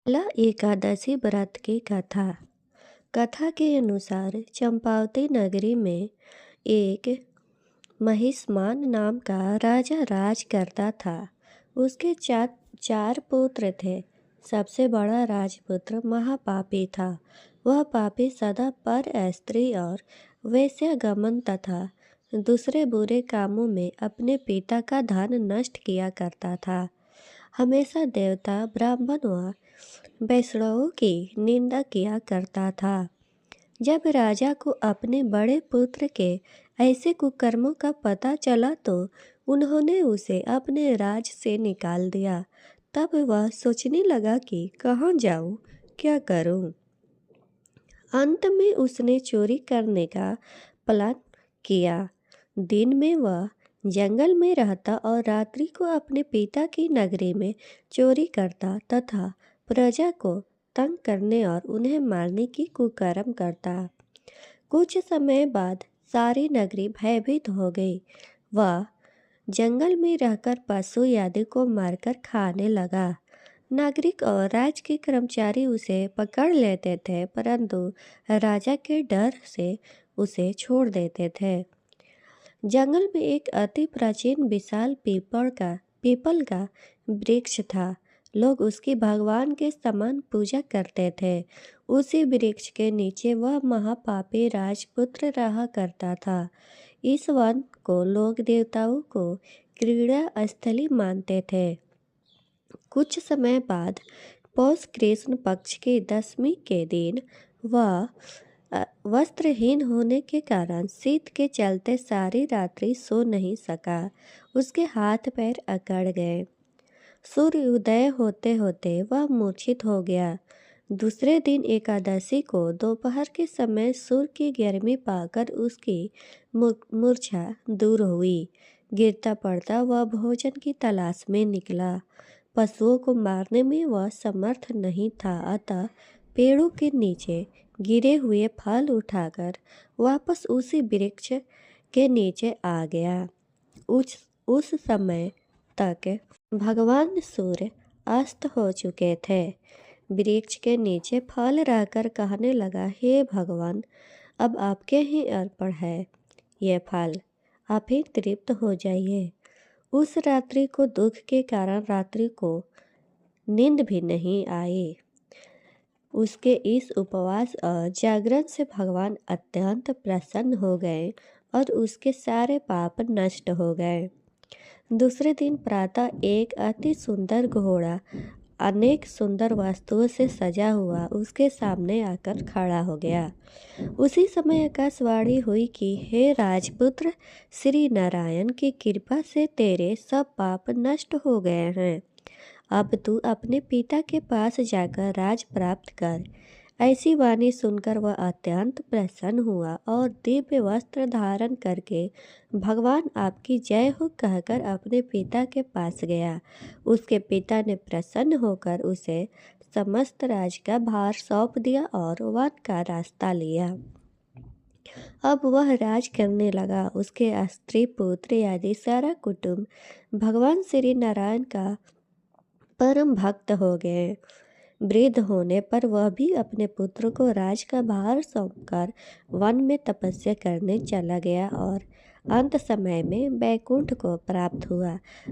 ला एकादशी व्रत की कथा। कथा के अनुसार चंपावती नगरी में एक महिष्मान नाम का राजा राज करता था। उसके चार पुत्र थे। सबसे बड़ा राजपुत्र महापापी था। वह पापी सदा पर स्त्री और वेश्यागमन तथा दूसरे बुरे कामों में अपने पिता का धन नष्ट किया करता था। हमेशा देवता, ब्राह्मण व वैष्णवों की निंदा किया करता था। जब राजा को अपने बड़े पुत्र के ऐसे कुकर्मों का पता चला तो उन्होंने उसे अपने राज से निकाल दिया। तब वह सोचने लगा कि कहाँ जाऊं, क्या करूं। अंत में उसने चोरी करने का प्लान किया। दिन में वह जंगल में रहता और रात्रि को अपने पिता की नगरी में चोरी करता तथा प्रजा को तंग करने और उन्हें मारने की कुकर्म करता। कुछ समय बाद सारी नगरी भयभीत हो गई। वह जंगल में रहकर पशु आदि को मारकर खाने लगा। नागरिक और राज के कर्मचारी उसे पकड़ लेते थे, परंतु राजा के डर से उसे छोड़ देते थे। जंगल में एक अति प्राचीन विशाल पीपल का वृक्ष था। लोग उसकी भगवान के समान पूजा करते थे। उसी वृक्ष के नीचे वह महापापी राजपुत्र रहा करता था। इस वन को लोग देवताओं को क्रीड़ा स्थली मानते थे। कुछ समय बाद पौष कृष्ण पक्ष की दशमी के दिन वह वस्त्रहीन होने के कारण शीत के चलते सारी रात्रि सो नहीं सका। उसके हाथ पैर अकड़ गए। सूर्य उदय होते होते वह मूर्छित हो गया। दूसरे दिन एकादशी को दोपहर के समय सूर्य की गर्मी पाकर उसकी मूर्छा दूर हुई। गिरता पड़ता वह भोजन की तलाश में निकला। पशुओं को मारने में वह समर्थ नहीं था, अतः पेड़ों के नीचे गिरे हुए फल उठाकर वापस उसी वृक्ष के नीचे आ गया। उस समय तक भगवान सूर्य अस्त हो चुके थे। वृक्ष के नीचे फल रहकर कहने लगा, हे भगवान, अब आपके ही अर्पण है ये फल, आप ही तृप्त हो जाइए। उस रात्रि को दुख के कारण रात्रि को नींद भी नहीं आई। उसके इस उपवास और जागरण से भगवान अत्यंत प्रसन्न हो गए और उसके सारे पाप नष्ट हो गए। दूसरे दिन प्रातः एक अति सुंदर घोड़ा अनेक सुंदर वस्तुओं से सजा हुआ उसके सामने आकर खड़ा हो गया। उसी समय आकाशवाणी हुई कि हे राजपुत्र, श्री नारायण की कृपा से तेरे सब पाप नष्ट हो गए हैं। अब तू अपने पिता के पास जाकर राज प्राप्त कर। ऐसी वाणी सुनकर वह अत्यंत प्रसन्न हुआ और दिव्य वस्त्र धारण करके भगवान आपकी जय हो कहकर अपने पिता के पास गया। उसके पिता ने प्रसन्न होकर उसे समस्त राज का भार सौंप दिया और वन का रास्ता लिया। अब वह राज करने लगा। उसके स्त्री पुत्र आदि सारा कुटुंब भगवान श्री नारायण का परम भक्त हो गए। वृद्ध होने पर वह भी अपने पुत्र को राज का भार सौंपकर वन में तपस्या करने चला गया और अंत समय में वैकुंठ को प्राप्त हुआ।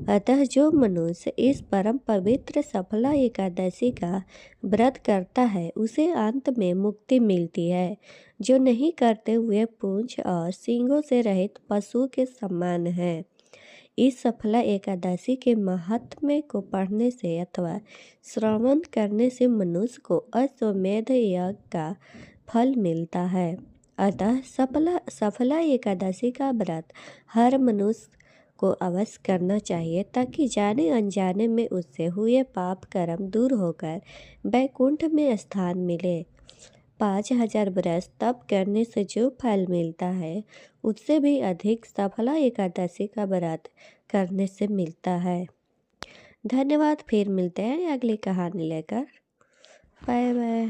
अतः जो मनुष्य इस परम पवित्र सफला एकादशी का व्रत करता है उसे अंत में मुक्ति मिलती है, जो नहीं करते हुए पूंछ और सींगों से रहित पशु के समान है। इस सफला एकादशी के महात्म्य को पढ़ने से अथवा श्रवण करने से मनुष्य को अश्वमेध यज्ञ का फल मिलता है। अतः सफला एकादशी का व्रत हर मनुष्य को अवश्य करना चाहिए, ताकि जाने अनजाने में उससे हुए पाप कर्म दूर होकर वैकुंठ में स्थान मिले। 5000 वर्ष तप करने से जो फल मिलता है उससे भी अधिक सफला एकादशी का व्रत करने से मिलता है। धन्यवाद। फिर मिलते हैं अगली कहानी लेकर। Bye bye.